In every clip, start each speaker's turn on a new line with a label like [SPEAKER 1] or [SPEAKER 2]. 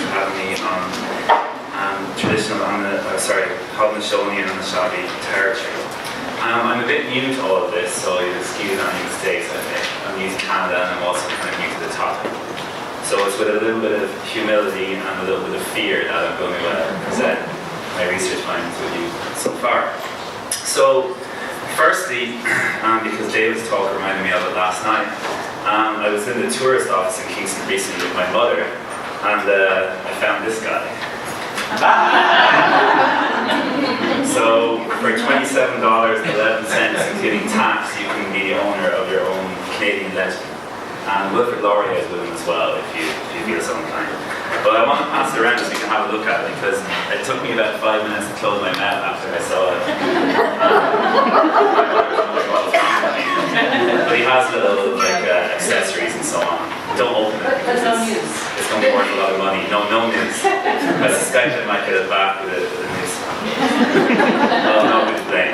[SPEAKER 1] for having me on Haudenosaunee and Anishinaabe territory. I'm a bit new to all of this, so you'll excuse any mistakes I make. I'm new to Canada and I'm also kind of new to the topic. So it's with a little bit of humility and a little bit of fear that I'm going to present my research findings with you so far. So, firstly, because David's talk reminded me of it last night, I was in the tourist office in Kingston recently with my mother, and I found this guy. So, for $27.11, including tax, you can be the owner of your own Canadian legend. And Wilfrid Laurier is with him as well, if you feel so inclined. But I want to pass it around so you can have a look at it, because it took me about 5 minutes to close my mouth after I saw it. But he has little accessories and so on. Don't open it.
[SPEAKER 2] There's no news.
[SPEAKER 1] It's going to be worth a lot of money. No news. I suspect I might get it back with a news. Not with blame.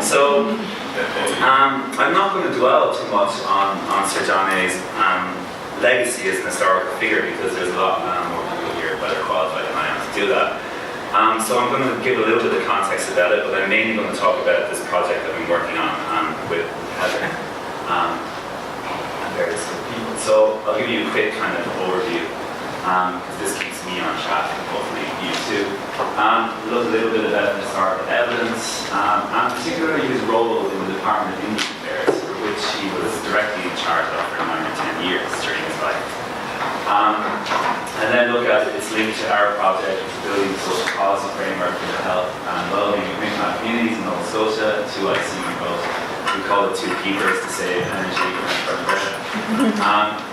[SPEAKER 1] So, I'm not going to dwell too much on Sir John A's legacy as an historical figure, because there's a lot more people here better qualified than I am to do that. So I'm going to give a little bit of context about it, but I'm mainly going to talk about this project I've been working on with Heather and various other people. So I'll give you a quick kind of overview, because this keeps me on track and hopefully you too. Look a little bit about historical evidence, and particularly his role in the Department of Indian Affairs, for which he was directly in charge of for 9 or 10 years during his life. And then look at its link to our project, building the social policy framework for the health and well-being of Mi'kmaq communities in Nova Scotia, 2IC both. We call it 2 Keepers to save energy from Russia.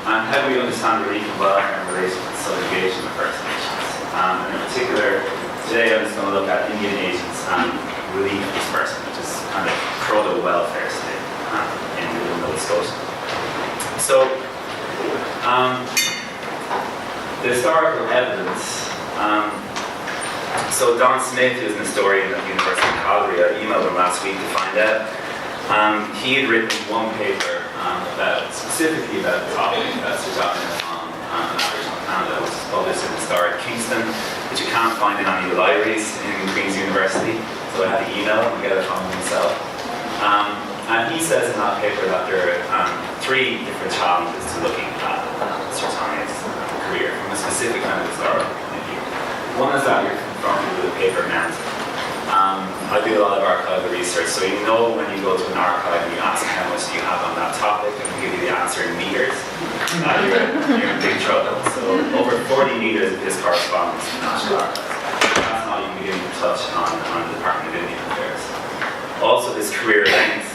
[SPEAKER 1] And how do we understand relief and welfare in relation to subjugation of First Nations? And in particular, today I'm just going to look at Indian agents and relief disbursement, which is kind of proto-welfare state in Nova Scotia. So, the historical evidence. So Don Smith, who's an historian at the University of Calgary, I emailed him last week to find out. He had written one paper specifically about the topic that Sir John on Aboriginal Canada, which is published in Historic Kingston, which you can't find in any of the libraries in Queen's University. So I had to email and get it from him myself. And he says in that paper that there are 3 different challenges to looking at Sir John's career from a specific kind of historical point of view. One is that you're confronted with a paper mountain. I do a lot of archival research, so you know when you go to an archive and you ask how much do you have on that topic, and we give you the answer in meters, you're in big trouble. So over 40 meters of his correspondence in the National Archives. That's not even beginning to touch on the Department of Indian Affairs. Also his career length.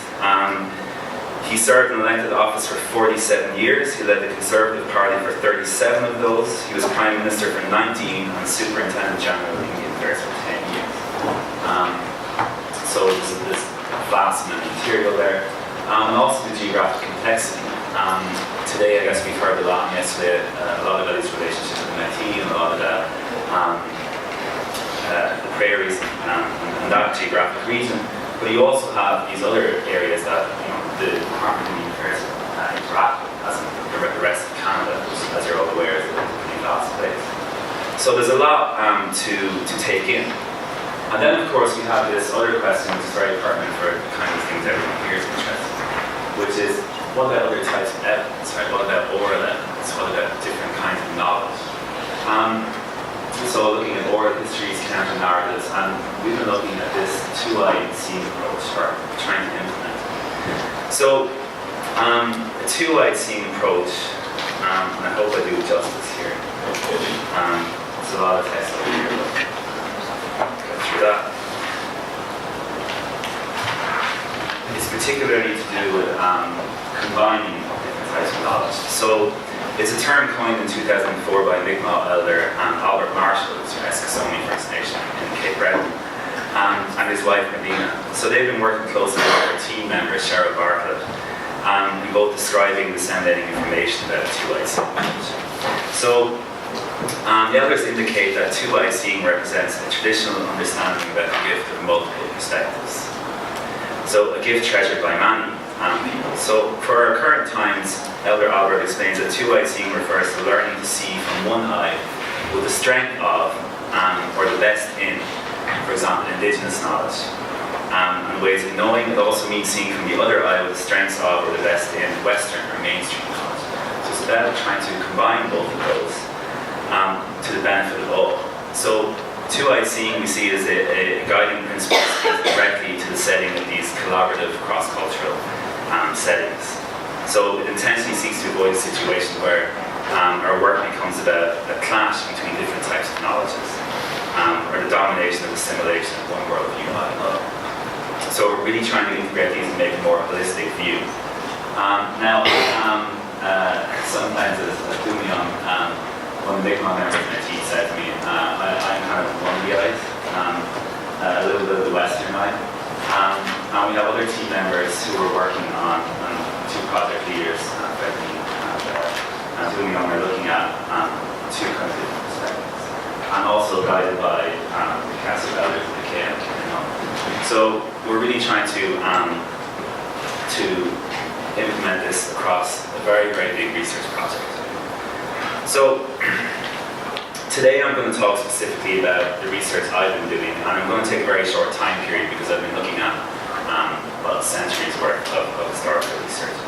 [SPEAKER 1] He served in elected office for 47 years. He led the Conservative Party for 37 of those. He was Prime Minister for 19 and Superintendent General of Indian Affairs for 10 years. So there's this vast amount of material there. And also the geographic complexity. Today, I guess we've heard a lot, and yesterday, a lot about his relationship with the Métis and a lot about the prairies and that geographic region. But you also have these other areas that the Department of Indian Affairs interact with, as in the rest of Canada, which, as you're all aware, is a pretty vast place. So there's a lot to take in. And then, of course, we have this other question, which is very pertinent for the kind of things everyone here is interested in, which is, what about other types of evidence, right? What about oral evidence? What about different kinds of knowledge? So looking at oral histories, counter-narratives, and we've been looking at this 2I scene approach for trying to implement. So, a 2I scene approach, and I hope I do justice here. There's a lot of text over here, but get through that. It's particularly to do with combining different types of knowledge. So, it's a term coined in 2004 by Mi'kmaq elder Albert Marshall, who's from Eskasoni First Nation in Cape Breton, and his wife Medina. So they've been working closely with their team member Cheryl Bartlett, in both describing and disseminating information about 2I seeing. So the elders indicate that 2I seeing represents a traditional understanding about the gift of multiple perspectives. So a gift treasured by many people. So for our current times, Elder Albert explains that 2I seeing refers to learning to see from one eye with the strength of, or the best in, for example, indigenous knowledge. And ways of knowing, it also means seeing from the other eye with the strengths of, or the best in, Western or mainstream knowledge. So it's about trying to combine both of those to the benefit of all. So two-eyed seeing we see as a guiding principle directly to the setting of these collaborative cross-cultural settings. So it intentionally seeks to avoid a situation where our work becomes about a clash between different types of knowledges, or the domination of assimilation of one worldview by another. So we're really trying to integrate these and make a more holistic view. Sometimes as Dumion, one of the big members of my team said to me, I'm kind of one-eyed, a little bit of the Western eye. And we have other team members who are working on two project leaders, Freddy and Dumion, are looking at two kind of different perspectives. And also guided by the Council of Elders of the KM. So we're really trying to implement this across a very, very big research project. So today I'm going to talk specifically about the research I've been doing, and I'm going to take a very short time period because I've been looking at centuries worth of historical research.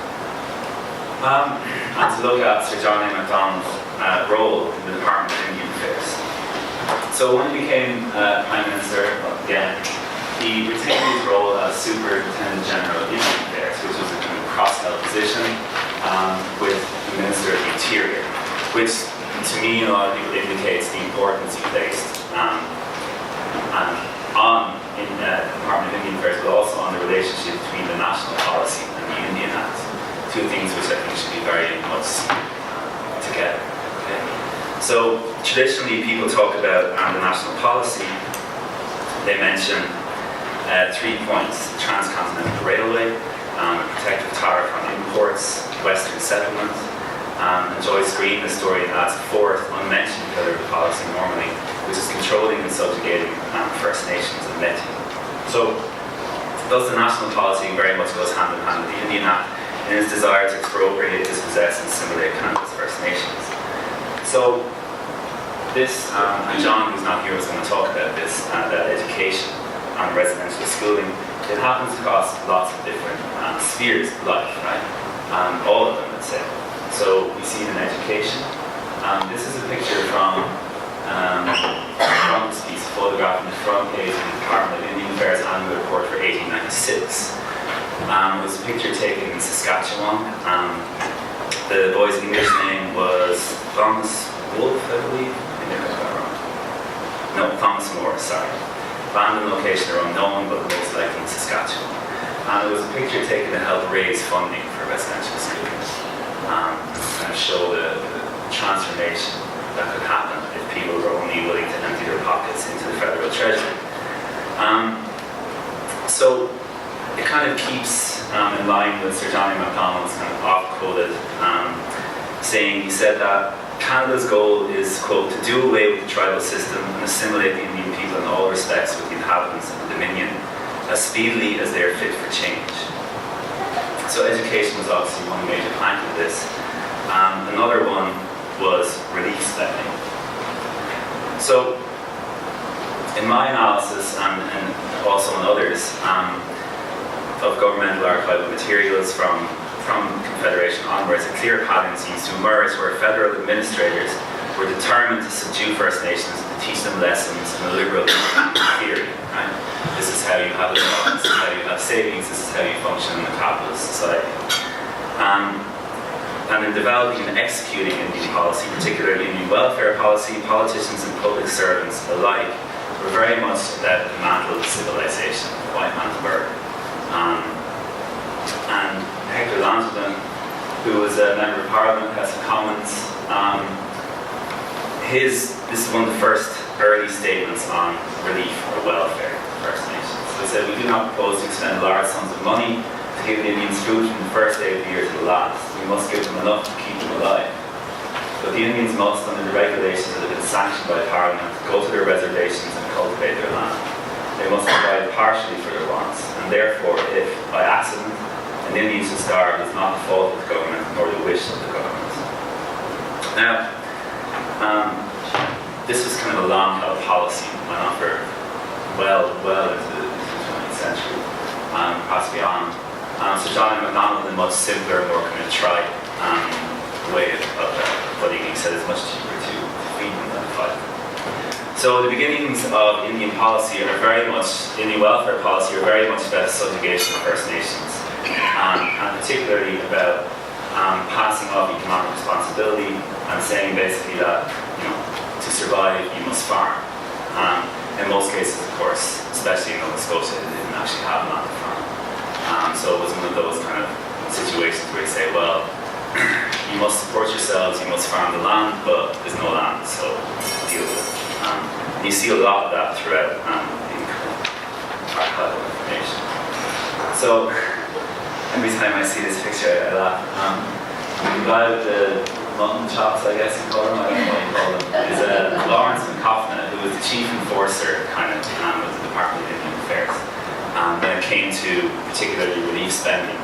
[SPEAKER 1] And to look at Sir John A. Macdonald's role in the Department of Indian Affairs. So when he became Prime Minister, again, he retained his role as Superintendent General of Indian Affairs, which was a kind of cross-held position with the Minister of the Interior, which to me a lot of people indicates the importance he placed on in the Department of Indian Affairs, but also on the relationship between the national policy and the Indian Act. Two things which I think should be very much together. Okay? So traditionally people talk about the national policy. They mention 3 points: transcontinental railway, protective tariff on imports, Western settlement, and Joyce Green, the historian, adds a fourth unmentioned pillar of policy normally, which is controlling and subjugating First Nations and Métis. So thus the national policy very much goes hand in hand with the Indian Act in its desire to expropriate, dispossess and assimilate Canada's First Nations. So this, and John, who's not here, was going to talk about this, that education and residential schooling, it happens across lots of different spheres of life, right? All of them, let's say. So we see it in education. This is a picture from this piece, a photograph on the front page of the Department of Indian Affairs Annual Report for 1896. It was a picture taken in Saskatchewan. The boy's English name was Thomas Wolfe, I believe. I think I got that wrong. No, Thomas Moore, sorry. Land and location are unknown, but most likely in Saskatchewan. And it was a picture taken to help raise funding for residential schools, and show the transformation that could happen if people were only willing to empty their pockets into the federal treasury. So it kind of keeps in line with Sir John A. Macdonald's kind of oft-quoted saying. He said that Canada's goal is, quote, to do away with the tribal system and assimilate the Indian people in all respects with the inhabitants of the Dominion as speedily as they are fit for change. So education was obviously one major plank of this. Another one was relief spending. So in my analysis and also in others of governmental archival materials from Confederation onwards, a clear pattern seems to emerge where federal administrators were determined to subdue First Nations and to teach them lessons in a liberal theory. Right? This is how you have a job, this is how you have savings, this is how you function in a capitalist society. And in developing and executing Indian policy, particularly Indian welfare policy, politicians and public servants alike were very much about the mantle of civilization, white man's burden. And Hector Langevin, who was a member of Parliament, has some comments. This is one of the first early statements on relief or welfare for First Nations. So he said, we do not propose to expend large sums of money to give the Indians food from the first day of the year to the last. We must give them enough to keep them alive. But the Indians must, under the regulations that have been sanctioned by Parliament, go to their reservations and cultivate their land. They must provide partially for their wants, and therefore, if by accident an Indian should starve, it is not the fault of the government nor the wish of the government. Now, this was kind of a long-held policy, went on for well into the 20th century, possibly on. So John MacDonald, in a much simpler, more kind of trite way of putting it, he said it's much cheaper to feed them than to fight them. So the beginnings of Indian policy are very much, Indian welfare policy are very much about subjugation of First Nations, and particularly about passing off economic responsibility and saying basically that, to survive you must farm. In most cases, of course, especially in Nova Scotia, they didn't actually have land to farm. So it was one of those kind of situations where you say, well, you must support yourselves, you must farm the land, but there's no land, so deal with it. And you see a lot of that throughout in archival information. So every time I see this picture, I laugh. The guy with the mutton chops, I guess you call him, I don't know what you call him, is Lawrence McCoffna, who was the chief enforcer kind of with the Department of Indian Affairs. When it came to particularly relief spending.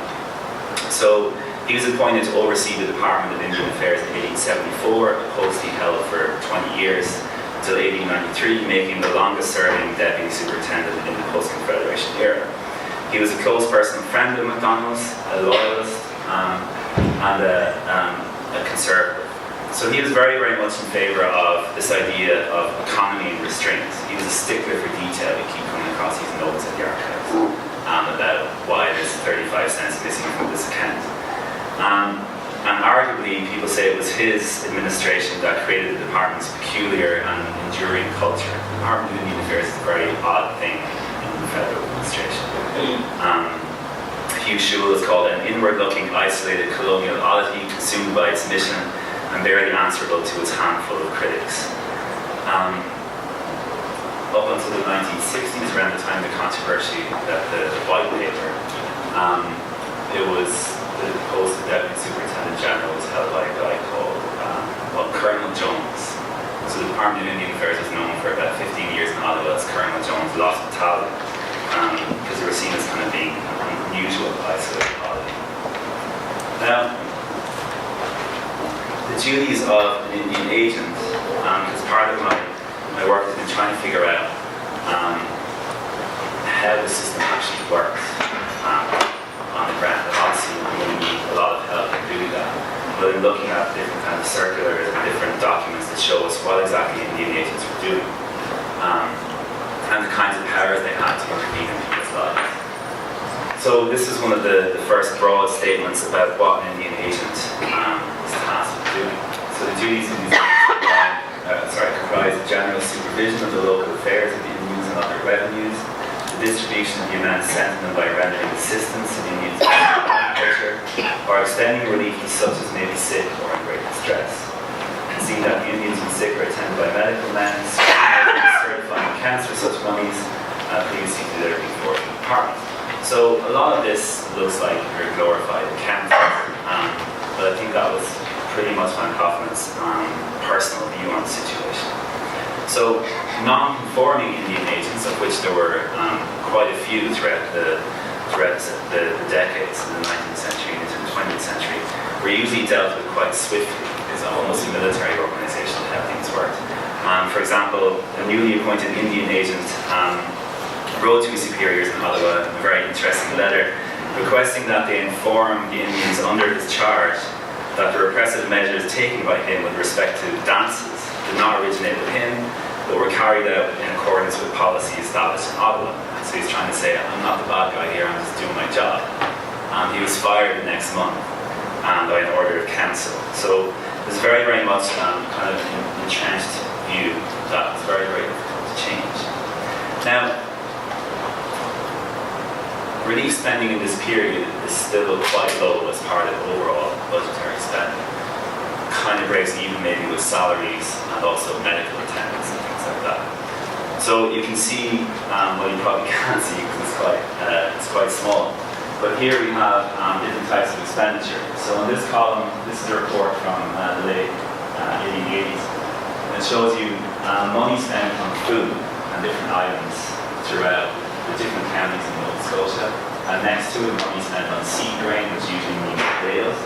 [SPEAKER 1] So he was appointed to oversee the Department of Indian Affairs in 1874, a post he held for 20 years until 1893, making the longest serving deputy superintendent in the post-Confederation era. He was a close personal friend of MacDonald's, a loyalist, and a conservative. So he was very, very much in favour of this idea of economy and restraint. He was a stickler for detail. We keep coming across these notes at the archives about why there's 35 cents missing from this account. And arguably, people say it was his administration that created the department's peculiar and enduring culture. The Department of Indian Affairs is a very odd thing in the federal administration. Hugh Shule has called it an inward-looking, isolated colonial oddity consumed by its mission and barely answerable to its handful of critics. Up until the 1960s, around the time of the controversy that the White Paper, it was the post of Deputy Superintendent General was held by a guy called Colonel Jones. So the Department of Indian Affairs was known for about 15 years in Ottawa as Colonel Jones Lost Battalion, because they were seen as kind of being an unusual isolated oddity. Now, the duties of an Indian agent, because part of my work has been trying to figure out how the system actually works on the ground. Obviously, we really need a lot of help in doing that. But in looking at different kinds of circulars and different documents that show us what exactly Indian agents were doing, and the kinds of powers they had to intervene in people's lives. So this is one of the first broad statements about what an Indian agent is tasked with doing. So the duties of these agents comprise the general supervision of the local affairs of the Indians and other revenues, the distribution of the amounts sent to them by rendering assistance to the Indians in agriculture, or extending relief to such as may be sick or in great distress. And seeing that the Indians when sick are attended by medical men, certifying accounts for such monies, previously delivered before the department. So a lot of this looks like your glorified accountants, but I think that was pretty much Van Kaufman's personal view on the situation. So non-conforming Indian agents, of which there were quite a few throughout the decades in the 19th century and into the 20th century, were usually dealt with quite swiftly. It's almost a military organization how things worked. For example, a newly appointed Indian agent wrote to his superiors in Ottawa a very interesting letter requesting that they inform the Indians under his charge that the repressive measures taken by him with respect to dances did not originate with him, but were carried out in accordance with policy established in Ottawa. So he's trying to say, I'm not the bad guy here, I'm just doing my job. He was fired the next month by an order of council. So there's very, very much kind of an entrenched view that was very, very difficult to change. Now, relief spending in this period is still quite low as part of overall budgetary spending. Kind of breaks even maybe with salaries and also medical attendance and things like that. So you can see, well you probably can't see because it's quite small, but here we have different types of expenditure. So in this column, this is a report from the late 1880s, and it shows you money spent on food and different items throughout the different counties in Nova Scotia, and next to it money spent on seed grain, which usually means bales,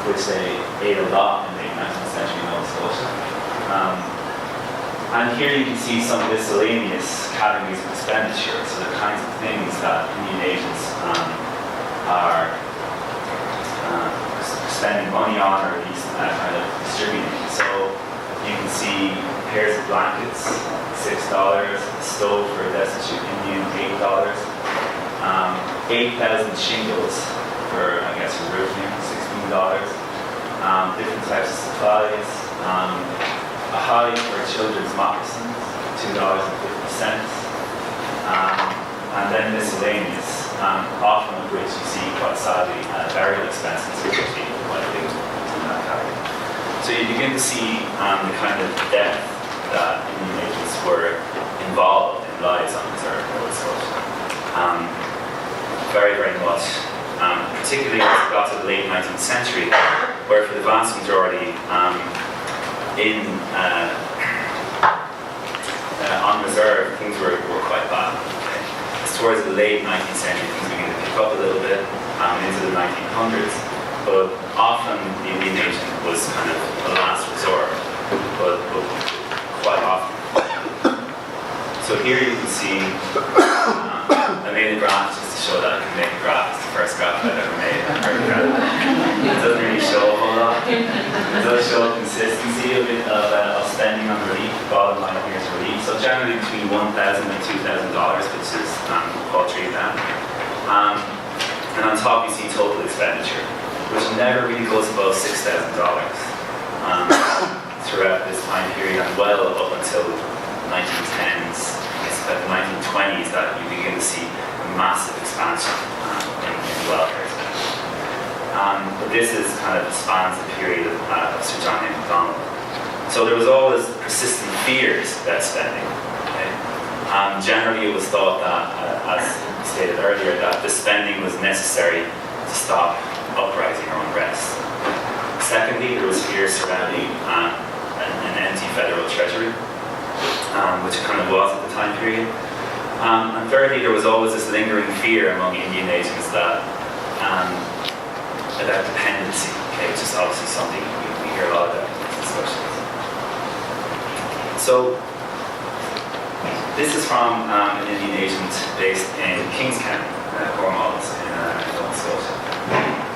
[SPEAKER 1] which they ate a lot in the 19th century in Nova Scotia. And here you can see some miscellaneous categories of expenditure, so the kinds of things that Indian agents are spending money on, or at least kind of distributing. So you can see pairs of blankets, $6, a stove for a destitute Indian, $8, 8,000 shingles for, I guess, for roofing, $16, different types of supplies, a hide for children's moccasins, $2.50, and then miscellaneous, often of which you see, quite sadly, burial expenses, which are quite big in that category. So you begin to see the kind of depth that Indian agents were involved in lives on reserve Nova Scotia. Very, very much. Particularly as it got to the late 19th century, where for the vast majority on reserve, things were quite bad. Okay. It's towards the late 19th century, things began to pick up a little bit into the 1900s, but often the Indian agent was kind of a last resort, but quite often. So here you can see, I made a graph just to show that I can make a graph. It's the first graph I've ever made. It doesn't really show a whole lot. It does show consistency of spending on relief. The bottom line here is relief. So generally between $1,000 and $2,000, which is paltry then. And on top you see total expenditure, which never really goes above $6,000 throughout this time period, and well up until 1910s. It's about the 1920s that you begin to see a massive expansion in welfare. But this is kind of spans the period of Sir John A. Macdonald. So there was always persistent fears about spending. Okay? Generally, it was thought that, as stated earlier, that the spending was necessary to stop uprising or unrest. Secondly, there was fear surrounding an empty federal treasury, which it kind of was at the time period. And thirdly, there was always this lingering fear among Indian agents that about dependency, okay, which is obviously something we hear a lot about in these discussions. So, this is from an Indian agent based in Kings County, Cornwall, in Nova Scotia.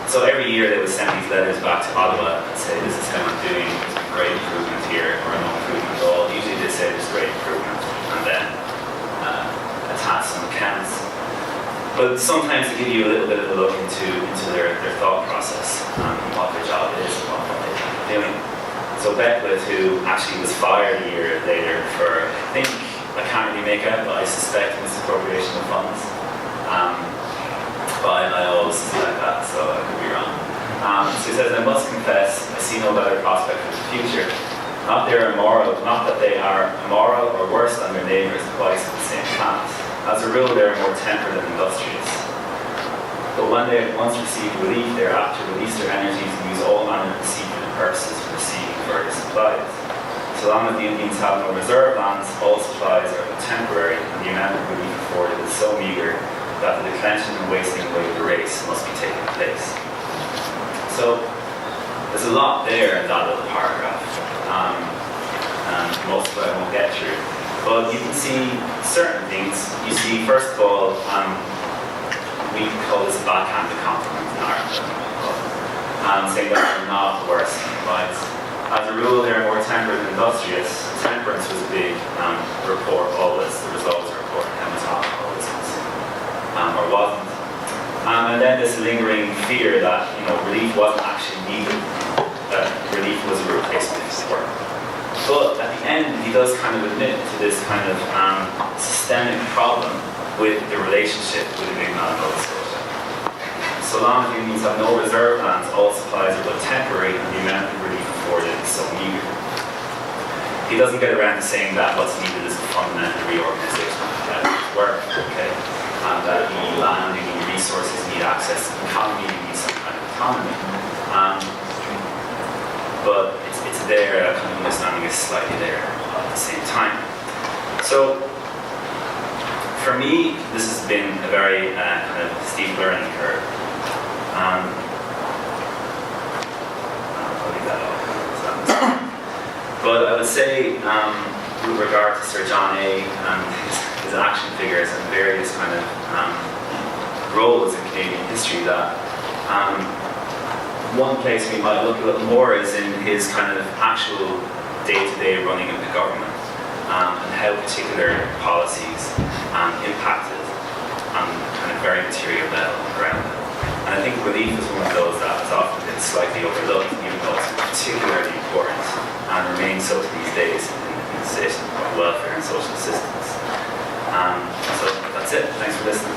[SPEAKER 1] So every year they would send these letters back to Ottawa and say, this is how I'm doing, there's been great improvement here, or no improvement at all. Usually they say there's great improvement, and then attach some accounts. But sometimes they give you a little bit of a look into their thought process, what their job is and what they're doing. So Beckwith, who actually was fired a year later for, I can't really make out, but I suspect misappropriation of funds. But I always suspect that, so I could be wrong. So he says, I must confess, I see no better prospect for the future. Not that they are immoral or worse than their neighbours twice of the same class. As a rule, they are more tempered and industrious. But when they once receive relief, they are apt to release their energies and use all manner of deceitful purposes for receiving further supplies. So long as the Indians have no reserve lands, all supplies are temporary, and the amount of relief afforded is so meagre that the declension and wasting away of the race must be taking place. So there's a lot there in that little paragraph, and most of it I won't get through. But you can see certain things. You see, first of all, we call this a backhanded compliment in Ireland, saying that they're not worse than the whites. As a rule, they're more temperate and industrious. Temperance was a big report always. There was always a report on how much alcohol was consumed, or wasn't. And then this lingering fear that relief wasn't actually needed, that relief was a replacement for work. But at the end, he does kind of admit to this kind of systemic problem with the relationship with the big man of Nova Scotia. So long as Indians have no reserve lands, all supplies are but temporary, and the amount of relief afforded is so meagre. He doesn't get around to saying that what's needed is a fundamental reorganization of work, okay? And that you need land, you need resources, you need access to the economy, you need some kind of economy. But it's there, that kind of understanding is slightly there at the same time. So, for me, this has been a very kind of steep learning curve. I'll leave that off. But I would say, with regard to Sir John A. and his action figures and various kind of roles in Canadian history, that one place we might look a little more is in his kind of actual day-to-day running of the government, and how particular policies impacted on kind of very material level on the ground level. And I think relief is one of those that has often been slightly overlooked, even though it's particularly important and remains so to these days in the state of welfare and social assistance. So that's it. Thanks for listening.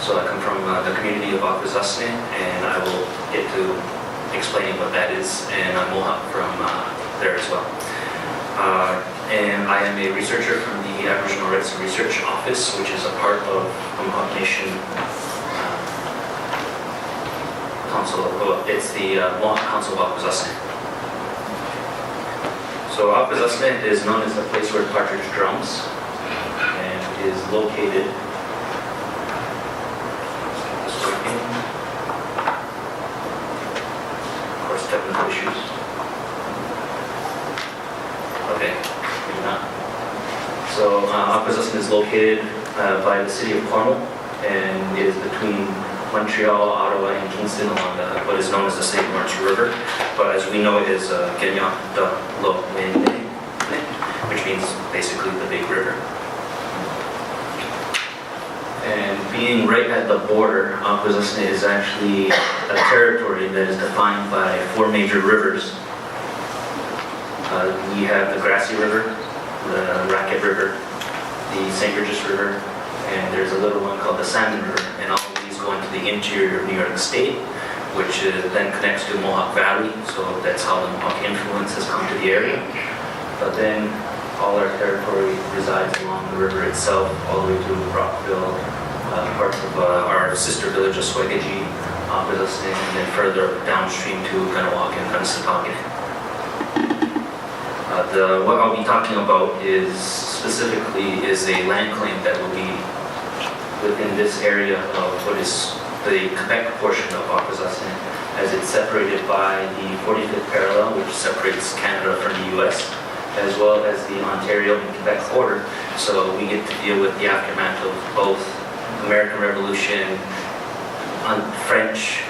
[SPEAKER 2] So I come from the community of Akwesasne, and I will get to explaining what that is, and I'm Mohawk from there as well. And I am a researcher from the Aboriginal Rights Research Office, which is a part of the Mohawk Nation Council. It's the Mohawk Council of Akwesasne. So Akwesasne is known as the place where partridge drums, and is located technical issues. Okay, maybe not. So Akwesasne is located by the city of Cornwall, and it is between Montreal, Ottawa, and Kingston along what is known as the St. Lawrence River, but as we know it is Kenya da Lo Mene, which means basically the big river. And being right at the border, Akwesasne is actually a territory that is defined by four major rivers. We have the Grassy River, the Racket River, the St. Regis River, and there's a little one called the Salmon River, and all of these go into the interior of New York State, which then connects to Mohawk Valley, so that's how the Mohawk influence has come to the area. But then all our territory resides along the river itself, all the way to Rockville, parts of our sister village of Swagaji, Akwesasne, and then further downstream to Kanawak and Kanesatake. What I'll be talking about is specifically a land claim that will be within this area of what is the Quebec portion of Akwesasne, as it's separated by the 45th parallel, which separates Canada from the US, as well as the Ontario and Quebec border. So we get to deal with the aftermath of both American Revolution, French,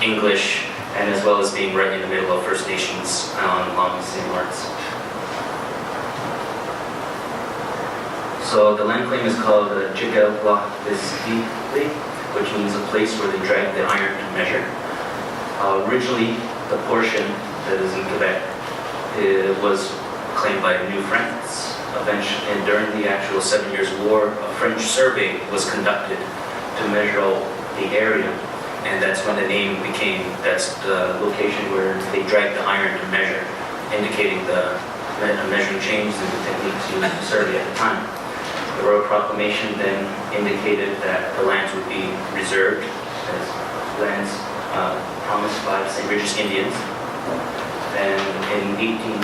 [SPEAKER 2] English, and as well as being right in the middle of First Nations along the St. Lawrence. So the land claim is called Jigawahvisvili, which means a place where they drag the iron to measure. Originally, the portion that is in Quebec was claimed by New France. Eventually, and during the actual 7 Years' War, a French survey was conducted to measure out the area, and that's when the name became, that's the location where they dragged the iron to measure, indicating the measuring changes in the techniques used to survey at the time. The Royal Proclamation then indicated that the lands would be reserved as lands promised by the St. Regis Indians. And in 1808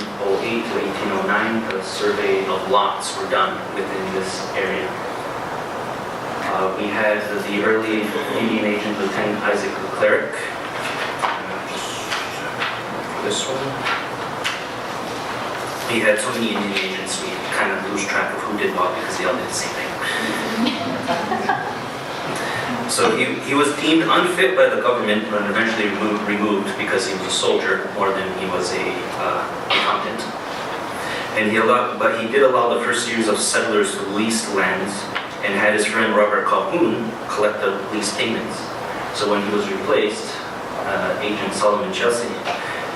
[SPEAKER 2] to 1809, the survey of lots were done within this area. We had the early Indian agent, Lieutenant Isaac Leclerc. This one. We had so many Indian agents, we kind of lose track of who did what because they all did the same thing. So he was deemed unfit by the government and eventually removed because he was a soldier more than he was a accountant. And but he did allow the first series of settlers to lease lands and had his friend Robert Calhoun collect the lease payments. So when he was replaced, Agent Solomon Chelsea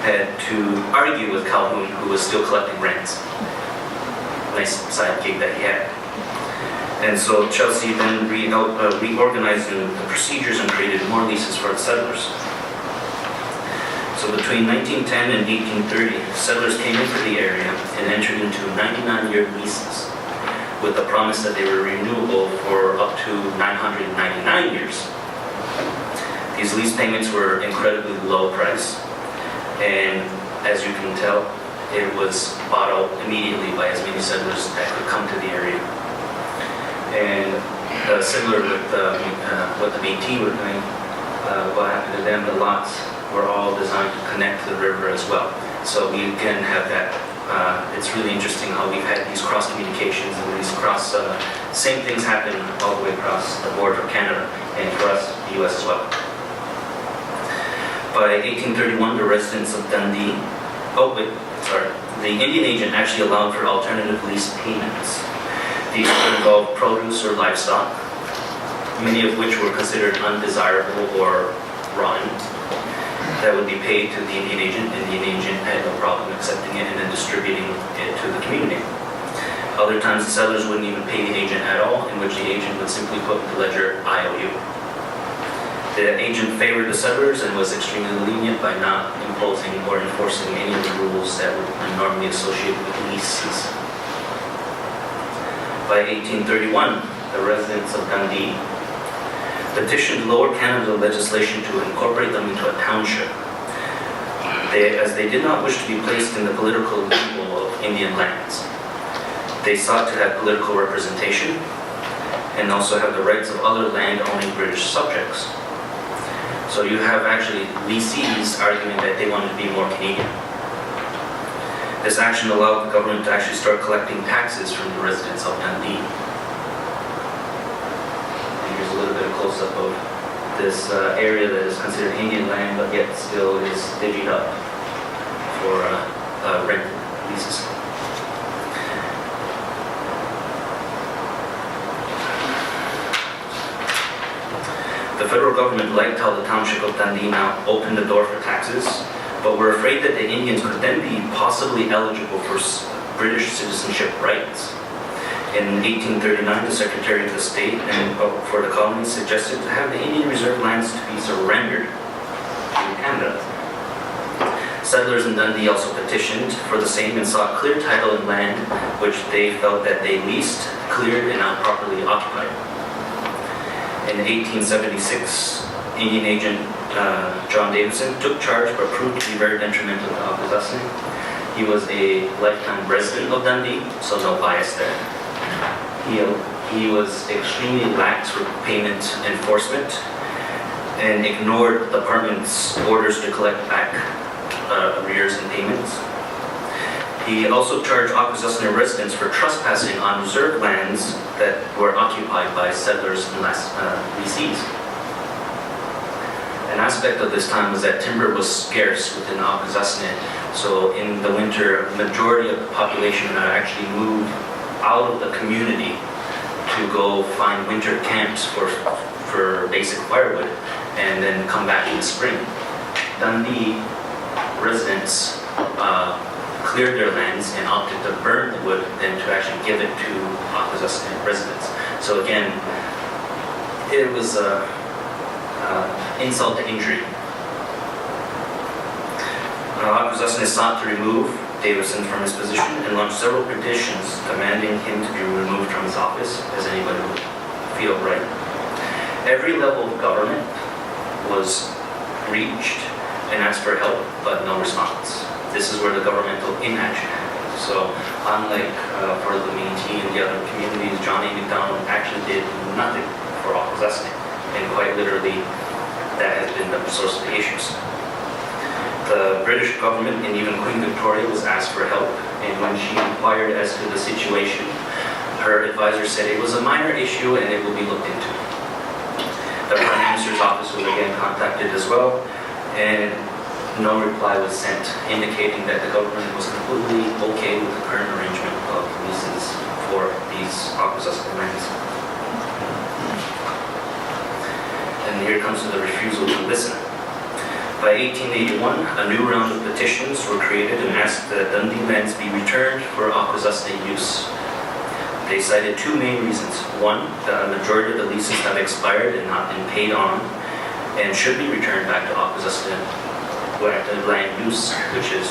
[SPEAKER 2] had to argue with Calhoun, who was still collecting rents. Nice side gig that he had. And so Chelsea then reorganized the procedures and created more leases for the settlers. So between 1910 and 1830, settlers came into the area and entered into 99-year leases. with the promise that they were renewable for up to 999 years. These lease payments were incredibly low price, and as you can tell, it was bought out immediately by as many settlers that could come to the area. And similar with what the Métis were doing, what happened to them, the lots were all designed to connect to the river as well. So we again have that, it's really interesting how we've had these cross communications and these cross, same things happen all the way across the border of Canada and for us, the US as well. By 1831, the residents of Dundee, the Indian agent actually allowed for alternative lease payments. These could involve produce or livestock, many of which were considered undesirable or rotten. That would be paid to the Indian agent, and the Indian agent had no problem accepting it and then distributing it to the community. Other times the settlers wouldn't even pay the agent at all, in which the agent would simply put in the ledger IOU. The agent favored the settlers and was extremely lenient by not imposing or enforcing any of the rules that would be normally associated with leases. By 1831, the residents of Dundee petitioned Lower Canada legislation to incorporate them into a township, as they did not wish to be placed in the political limbo of Indian lands. They sought to have political representation and also have the rights of other land-owning British subjects. So you have actually leasees arguing that they wanted to be more Canadian. This action allowed the government to actually start collecting taxes from the residents of Dundee. And here's a little bit of close-up of this area that is considered Indian land, but yet still is divvied up for rent leases. The federal government liked how the township of Dundee now opened the door for taxes, but were afraid that the Indians could then be possibly eligible for British citizenship rights. In 1839, the Secretary of the State and for the colonies suggested to have the Indian Reserve lands to be surrendered to Canada. Settlers in Dundee also petitioned for the same and sought clear title in land which they felt that they leased, cleared, and not properly occupied. In 1876, Indian agent John Davison took charge but proved to be very detrimental to Akwesasne. He was a lifetime resident of Dundee, so no bias there. He was extremely lax with payment enforcement and ignored the department's orders to collect back arrears and payments. He also charged Akwesasne residents for trespassing on reserve lands that were occupied by settlers and leasees. An aspect of this time was that timber was scarce within Akwesasne, so in the winter, a majority of the population would actually move out of the community to go find winter camps for basic firewood and then come back in the spring. Dundee residents cleared their lands and opted to burn the wood than to actually give it to Akwesasne residents. So again, it was insult to injury. Akwesasne sought to remove Davison from his position and launched several petitions demanding him to be removed from his office, as anybody would feel right. Every level of government was reached and asked for help, but no response. This is where the governmental inaction happened. So unlike for the Métis and the other communities, John A. Macdonald actually did nothing for Akwesasne, and quite literally that has been the source of the issues. The British government and even Queen Victoria was asked for help, and when she inquired as to the situation, her advisor said it was a minor issue and it will be looked into. The Prime Minister's office was again contacted as well, and no reply was sent, indicating that the government was completely okay with the current arrangement of leases for these Akwesasne lands. And here comes to the refusal to listen. By 1881, a new round of petitions were created and asked that Dundee lands be returned for Akwesasne use. They cited two main reasons. One, that a majority of the leases have expired and not been paid on and should be returned back to Akwesasne land use, which is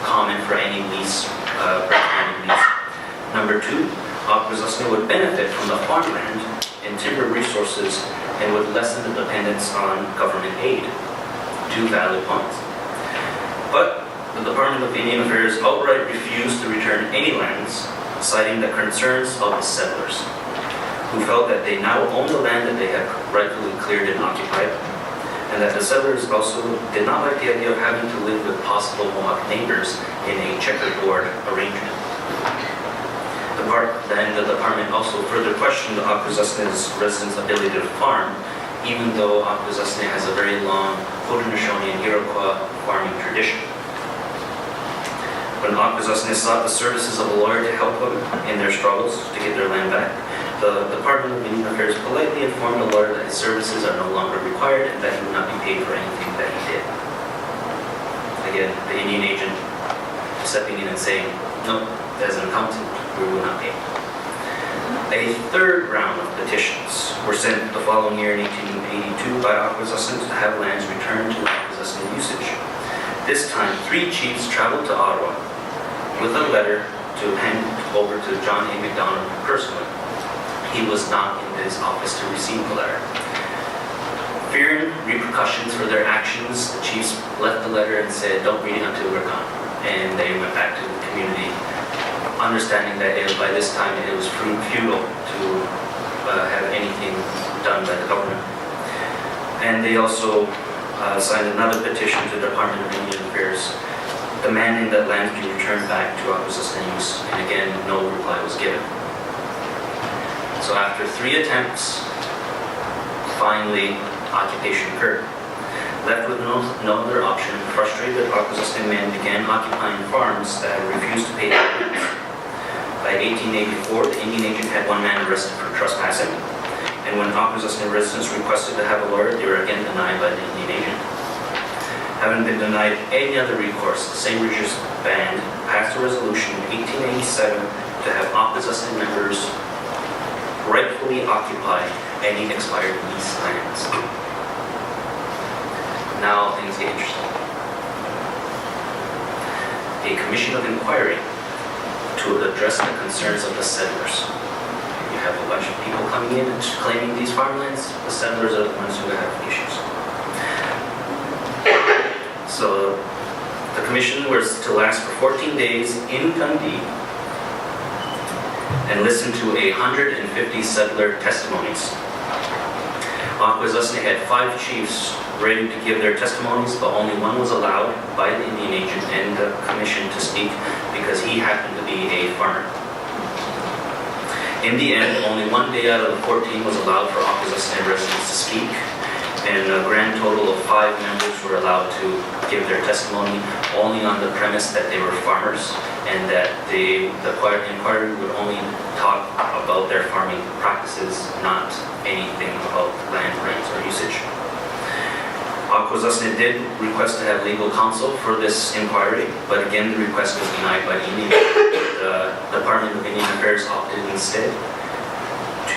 [SPEAKER 2] common for any lease, recommended lease. Number two, Akwesasne would benefit from the farmland and timber resources and would lessen the dependence on government aid. Two valid points. But the Department of Indian Affairs outright refused to return any lands, citing the concerns of the settlers, who felt that they now owned the land that they had rightfully cleared and occupied, and that the settlers also did not like the idea of having to live with possible Mohawk neighbors in a checkerboard arrangement. The department also further questioned Akwesasne's residents' ability to farm, even though Akwesasne has a very long Haudenosaunee and Iroquois farming tradition. When Akwesasne sought the services of a lawyer to help them in their struggles to get their land back, the Department of Indian Affairs politely informed the lawyer that his services are no longer required and that he would not be paid for anything that he did. Again, the Indian agent stepping in and saying, "No, as an accountant, we will not pay." A third round of petitions were sent the following year in 1882 by Akwesasne to have lands returned to Akwesasne usage. This time, 3 chiefs traveled to Ottawa with a letter to hand over to John A. Macdonald personally. He was not in his office to receive the letter. Fearing repercussions for their actions, the chiefs left the letter and said, "Don't read it until we're gone." And they went back to the community, understanding that by this time it was futile to have anything done by the government. And they also signed another petition to the Department of Indian Affairs demanding that land be returned back to Akwesasne use, and again, no reply was given. So after 3 attempts, finally occupation occurred. Left with no other option, frustrated Akwesasne men began occupying farms that had refused to pay their rent. By 1884, the Indian agent had 1 man arrested for trespassing, and when Akwesasne residents requested to have a lawyer, they were again denied by the Indian agent. Having been denied any other recourse, the St. Regis Band passed a resolution in 1887 to have Akwesasne members rightfully occupy any expired lease lands. Now things get interesting. A commission of inquiry to address the concerns of the settlers. You have a bunch of people coming in and claiming these farmlands. The settlers are the ones who have issues. So the commission was to last for 14 days in Dundee and listen to 150 settler testimonies. Akwesasne had 5 chiefs ready to give their testimonies, but only 1 was allowed by the Indian agent and the commission to speak because he happened to be a farmer. In the end, only 1 day out of the 14 was allowed for Akwesasne residents to speak, and a grand total of 5 members were allowed to give their testimony only on the premise that they were farmers and that the inquiry would only talk about their farming practices, not anything about land rights or usage. Akwesasne did request to have legal counsel for this inquiry, but again the request was denied by the Indian. The Department of Indian Affairs opted instead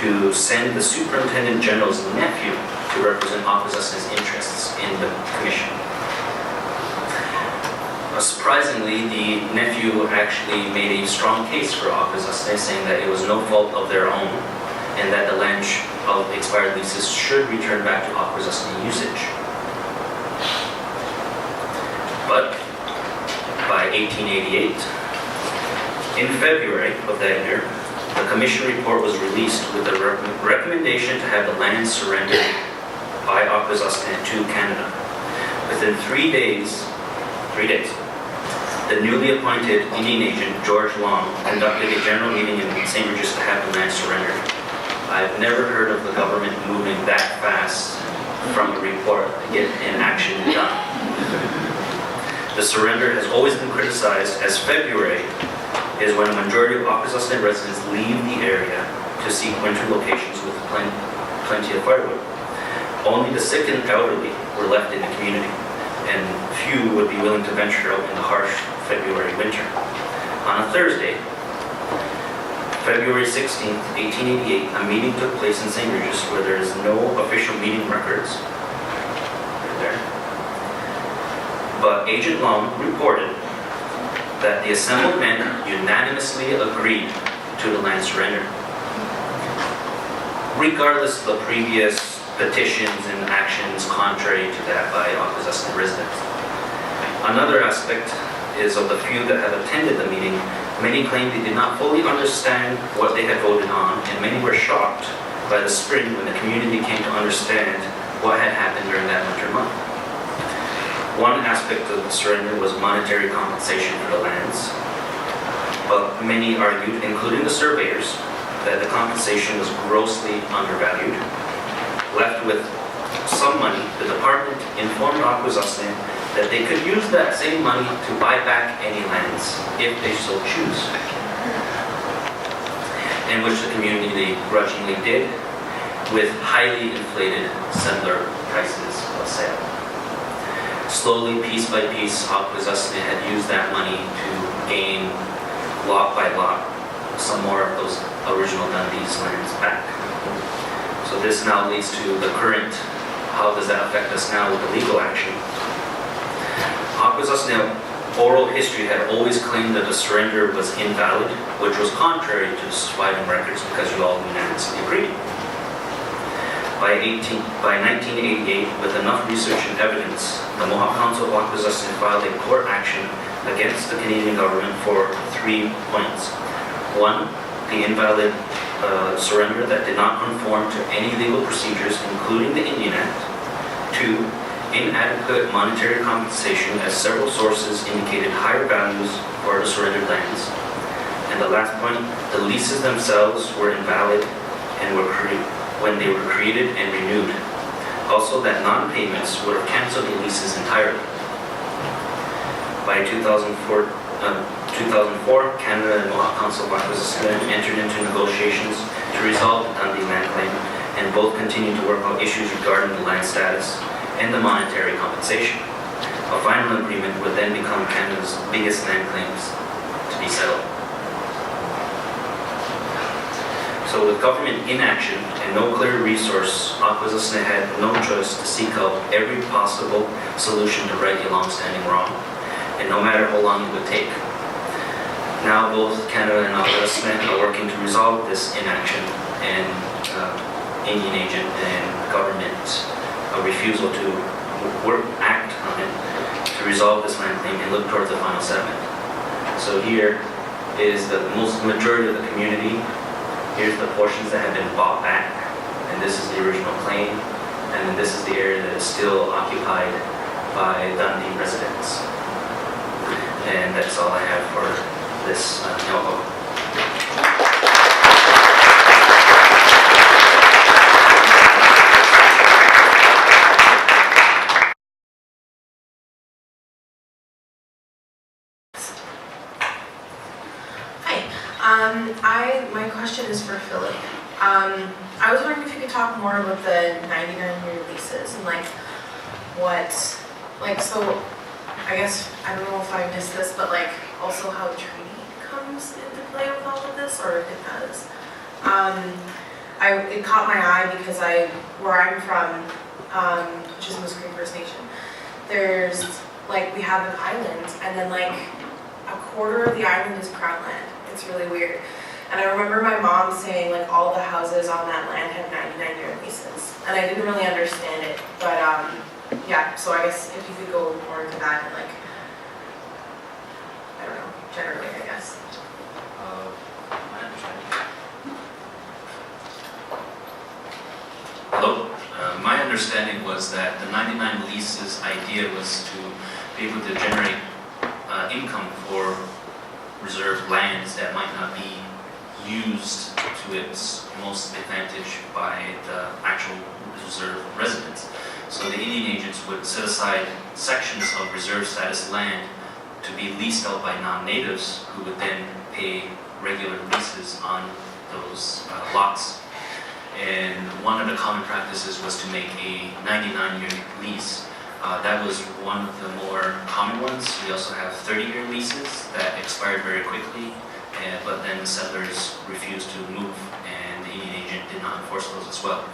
[SPEAKER 2] to send the Superintendent General's nephew to represent Akwesasne's interests in the commission. Surprisingly, the nephew actually made a strong case for Akwesasne, saying that it was no fault of their own and that the land of expired leases should return back to Akwesasne usage. But by 1888, in February of that year, the commission report was released with a recommendation to have the land surrendered by Akwesasne to Canada. Within 3 days, the newly appointed Indian agent, George Long, conducted a general meeting in St. Regis to have the land surrendered. I've never heard of the government moving that fast from a report to get an action done. The surrender has always been criticized, as February is when a majority of Akwesasne residents leave the area to seek winter locations with plenty of firewood. Only the sick and elderly were left in the community, and few would be willing to venture out in the harsh February winter. On a Thursday, February 16, 1888, a meeting took place in St. Regis where there is no official meeting records. There. But Agent Long reported that the assembled men unanimously agreed to the land surrender. Regardless of the previous petitions and actions contrary to that by Akwesasne residents. Another aspect is of the few that have attended the meeting, many claimed they did not fully understand what they had voted on, and many were shocked by the spring when the community came to understand what had happened during that winter month. One aspect of the surrender was monetary compensation for the lands, but many argued, including the surveyors, that the compensation was grossly undervalued. Left with some money, the department informed Akwesasne that they could use that same money to buy back any lands if they so choose, in which the community grudgingly did, with highly inflated settler prices of sale. Slowly, piece by piece, Akwesasne had used that money to gain, lot by lot, some more of those original Dundee's lands back. So this now leads to the current, how does that affect us now with the legal action? Akwesasne oral history had always claimed that the surrender was invalid, which was contrary to the surviving records because you all unanimously agreed. By 1988, with enough research and evidence, the Mohawk Council of Akwesasne filed a court action against the Canadian government for 3 points. 1, the invalid surrender that did not conform to any legal procedures, including the Indian Act. 2, inadequate monetary compensation, as several sources indicated higher values for the surrendered lands. And the last point, the leases themselves were invalid and when they were created and renewed. Also, that non-payments would have canceled the leases entirely. By 2004, Canada and Mohawk Council of Akwesasne entered into negotiations to resolve the Dundee land claim, and both continued to work on issues regarding the land status and the monetary compensation. A final agreement would then become Canada's biggest land claims to be settled. So with government inaction and no clear resource, Akwesasne had no choice to seek out every possible solution to right a long-standing wrong, and no matter how long it would take. Now both Canada and Akwesasne are working to resolve this inaction and Indian agent and government refusal to act on it to resolve this land claim and look towards the final settlement. So here is the majority of the community. Here's the portions that have been bought back, and this is the original claim, and then this is the area that is still occupied by Dundee residents. And that's all I have for this NOHO.
[SPEAKER 3] My question is for Philip. I was wondering if you could talk more about the 99-year leases and so I guess, I don't know if I missed this, but also how treaty comes into play with all of this, or if it does. It caught my eye because where I'm from, which is Moose Creek First Nation, there's, we have an island, and then a quarter of the island is crown land. It's really weird. And I remember my mom saying all the houses on that land had 99-year leases. And I didn't really understand it, but yeah, so I guess if you could go more into that and I don't know, generally, I guess.
[SPEAKER 2] My understanding. Hello? My understanding was that the 99 leases idea was to be able to generate income for reserved lands that might not be used to its most advantage by the actual reserve residents. So the Indian agents would set aside sections of reserve status land to be leased out by non-natives, who would then pay regular leases on those lots. And one of the common practices was to make a 99-year lease. That was one of the more common ones. We also have 30-year leases that expired very quickly, but then the settlers refused to move, and the Indian agent did not enforce those as well.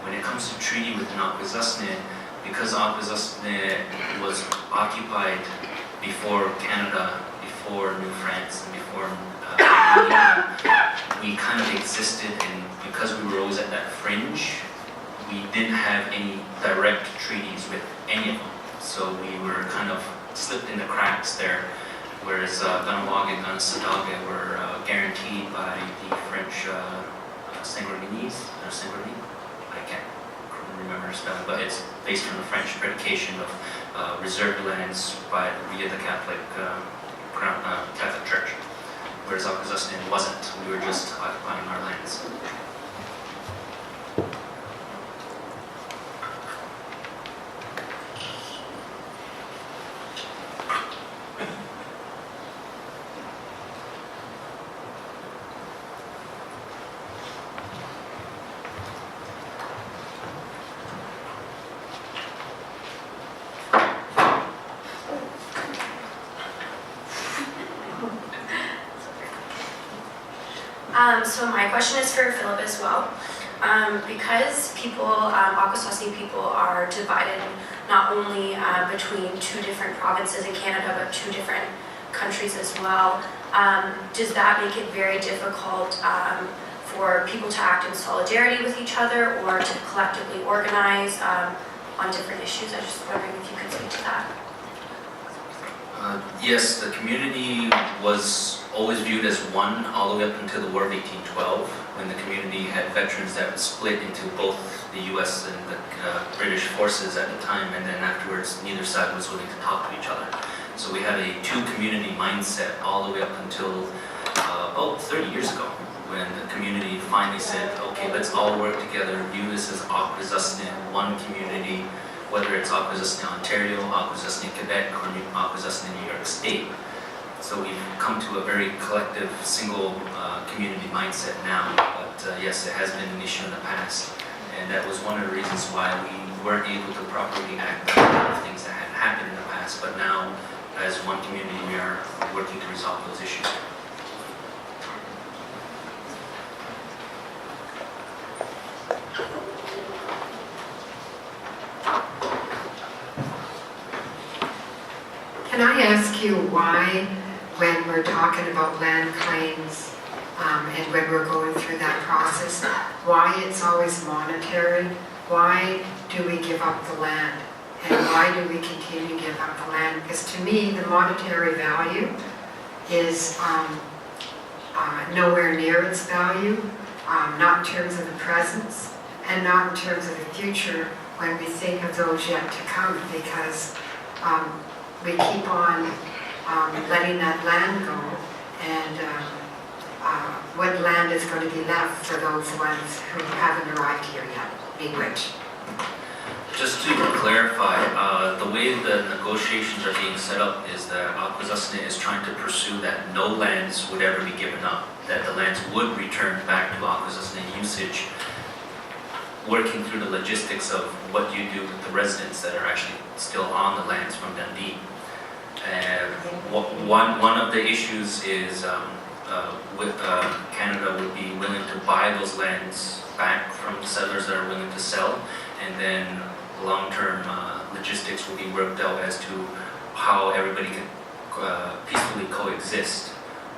[SPEAKER 2] When it comes to treaty within Akwesasne, because Akwesasne was occupied before Canada, before New France, and before we kind of existed, and because we were always at that fringe, we didn't have any direct treaties with any of them. So we were kind of slipped in the cracks there, whereas Ganawag and Ganasadaga were guaranteed by the French Saint-Guerginese, or Saint-Guerginese? I can't remember the spelling, but it's based on the French predication of reserved lands via the Catholic Church, whereas Akwesasne wasn't. We were just occupying our lands.
[SPEAKER 4] So my question is for Philip as well. Because people, Akwesasne people are divided not only between two different provinces in Canada, but two different countries as well, does that make it very difficult for people to act in solidarity with each other or to collectively organize on different issues? I was just wondering if you could speak to that.
[SPEAKER 2] Yes, the community was always viewed as one all the way up until the War of 1812, when the community had veterans that were split into both the US and the British forces at the time, and then afterwards neither side was willing to talk to each other. So we had a two-community mindset all the way up until about 30 years ago, when the community finally said, okay, let's all work together, view this as Akwesasne, one community, whether it's Akwesasne, Ontario, Akwesasne, Quebec, or Akwesasne, New York State. So we've come to a very collective, single community mindset now, but yes, it has been an issue in the past, and that was one of the reasons why we weren't able to properly act on a lot of things that had happened in the past, but now, as one community, we are working to resolve those issues.
[SPEAKER 5] Can I ask you why, when we're talking about land claims and when we're going through that process, why it's always monetary? Why do we give up the land? And why do we continue to give up the land? Because to me, the monetary value is nowhere near its value, not in terms of the present and not in terms of the future when we think of those yet to come, because we keep on letting that land go, and what land is going to be left for those ones who haven't arrived here yet, being which?
[SPEAKER 2] Just to clarify, the way the negotiations are being set up is that Akwesasne is trying to pursue that no lands would ever be given up, that the lands would return back to Akwesasne usage, working through the logistics of what you do with the residents that are actually still on the lands from Dundee. One of the issues is with Canada would be willing to buy those lands back from settlers that are willing to sell, and then long-term logistics will be worked out as to how everybody can peacefully coexist,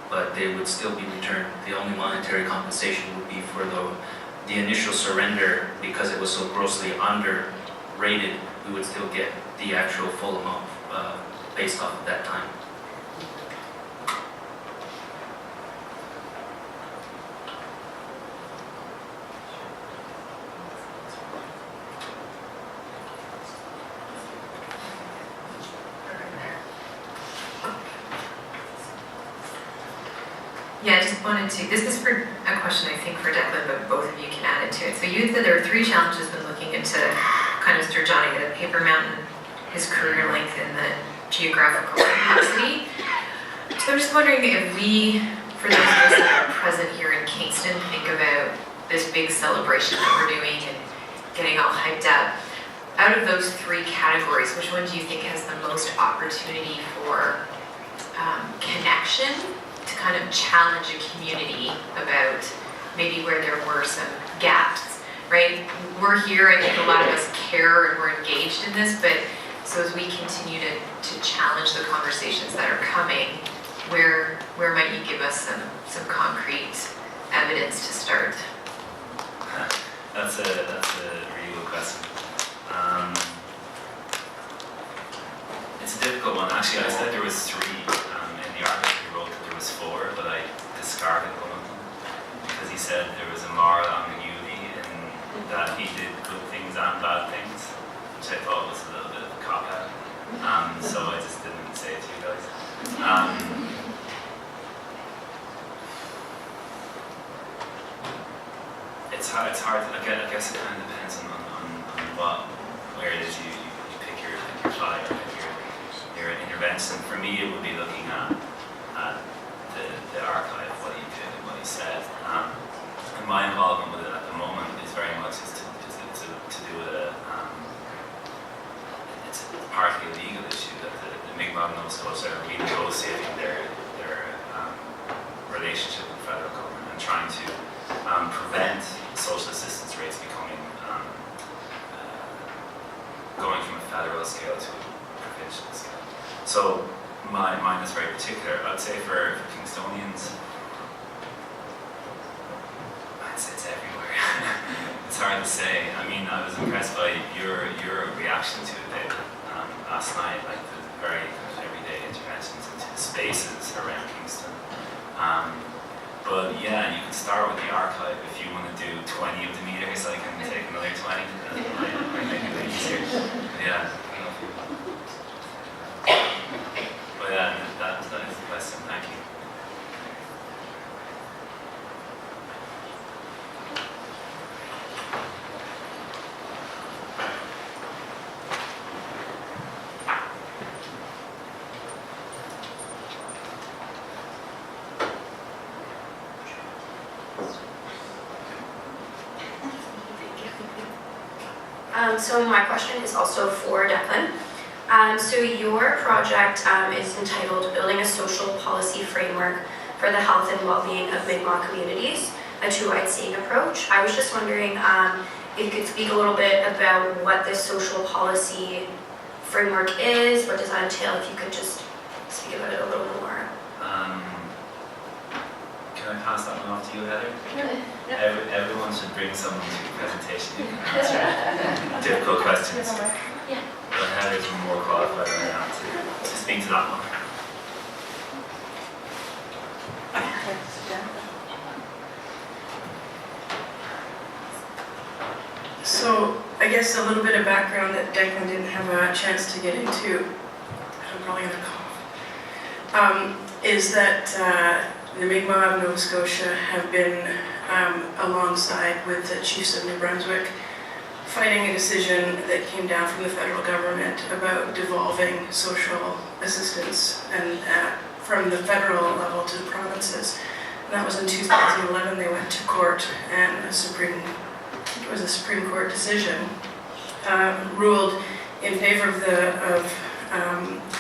[SPEAKER 2] but they would still be returned. The only monetary compensation would be for the initial surrender. Because it was so grossly underrated, we would still get the actual full amount based off of that time.
[SPEAKER 6] Yeah, I just wanted to, this is for a question I think for Declan, but both of you can add into it. So you said there are 3 challenges when looking into kind of Mr. Johnny, the paper mountain, his career length, and the geographical capacity. So I'm just wondering if we, for those of us that are present here in Kingston, think about this big celebration that we're doing and getting all hyped up. Out of those 3 categories, which one do you think has the most opportunity for connection, to kind of challenge a community about maybe where there were some gaps, right? We're here, I think a lot of us care and we're engaged in this, but so as we continue to challenge the conversations that are coming, where might you give us some concrete evidence to start?
[SPEAKER 1] That's a really good question. It's a difficult one. Actually, I said there was 3. In the article he wrote that there was 4, but I discarded one of them because he said there was a moral ambiguity in that he did good things and bad things, which I thought was a little bit of a cop-out. So I just didn't say it to you guys. It's hard. I guess it kind of depends on where it is you pick your fly or pick your intervention. For me, it would be looking at the archive, what he did and what he said. And my involvement with it at the moment is very much to do with it's partly a legal issue that the Mi'kmaq and Nova Scotia are renegotiating their relationship with the federal government and trying to prevent social assistance rates becoming going from a federal scale to a provincial scale. So mine is very particular. I'd say for Kingstonians, I'd say it's everywhere. It's hard to say. I mean, I was impressed by your reaction to it, David, last night, like the very everyday interventions into the spaces around Kingston. But yeah, you can start with the archive. If you want to do 20 of the meters, I can take another 20. Might make it easier. Yeah. But yeah, that is the question. Thank you.
[SPEAKER 4] So my question is also for Declan. So your project is entitled Building a Social Policy Framework for the Health and Wellbeing of Mi'kmaq Communities, a two-eyed seeing approach. I was just wondering if you could speak a little bit about what this social policy framework is, what does that entail, if you could just speak about it a little more.
[SPEAKER 1] Can I pass that one off to you, Heather? Everyone should bring someone to the presentation who can answer difficult questions.
[SPEAKER 4] Yeah.
[SPEAKER 1] But Heather's more qualified than I am to speak to that one.
[SPEAKER 7] So I guess a little bit of background that Declan didn't have a chance to get into, I'm probably going to cough, is that the Mi'kmaq of Nova Scotia have been alongside with the Chiefs of New Brunswick fighting a decision that came down from the federal government about devolving social assistance and from the federal level to the provinces. And that was in 2011. They went to court and a Supreme Court decision ruled in favor of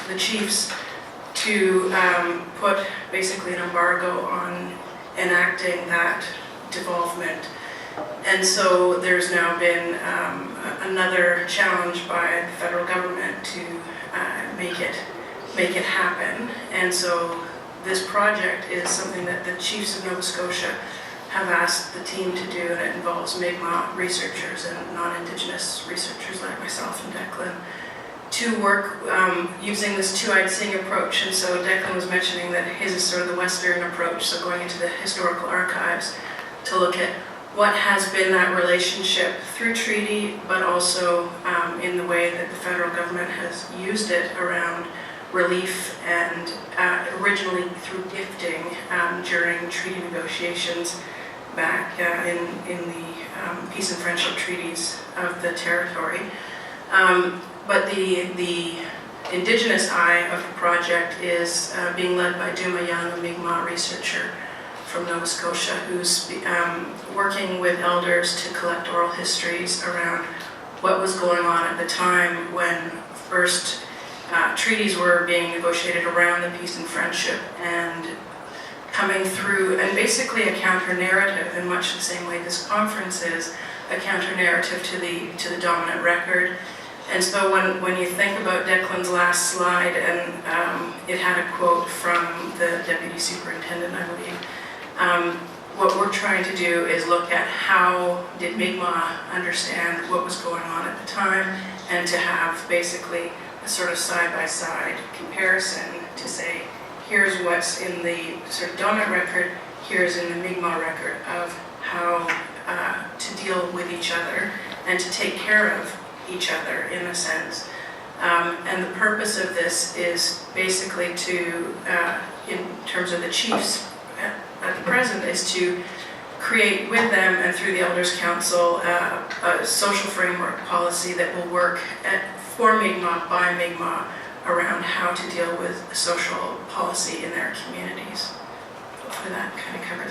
[SPEAKER 7] the chiefs to put basically an embargo on enacting that devolvement. And so there's now been another challenge by the federal government to make it happen. And so this project is something that the Chiefs of Nova Scotia have asked the team to do, and it involves Mi'kmaq researchers and non-Indigenous researchers like myself and Declan to work using this two-eyed seeing approach. And so Declan was mentioning that his is sort of the Western approach, so going into the historical archives to look at what has been that relationship through treaty, but also in the way that the federal government has used it around relief and originally through gifting during treaty negotiations back in the peace and friendship treaties of the territory. But the Indigenous eye of the project is being led by Duma Young, a Mi'kmaq researcher from Nova Scotia, who's working with elders to collect oral histories around what was going on at the time when first treaties were being negotiated around the peace and friendship, and coming through, and basically a counter-narrative in much the same way this conference is, a counter-narrative to the dominant record, And so when you think about Declan's last slide, and it had a quote from the Deputy Superintendent, I believe, what we're trying to do is look at how did Mi'kmaq understand what was going on at the time, and to have basically a sort of side-by-side comparison to say, here's what's in the sort of donut record, here's in the Mi'kmaq record of how to deal with each other and to take care of each other in a sense. And the purpose of this is basically to, in terms of the chiefs at the present, is to create with them and through the Elders Council a social framework policy that will work for Mi'kmaq, by Mi'kmaq, around how to deal with social policy in their communities. Hopefully that kind of covered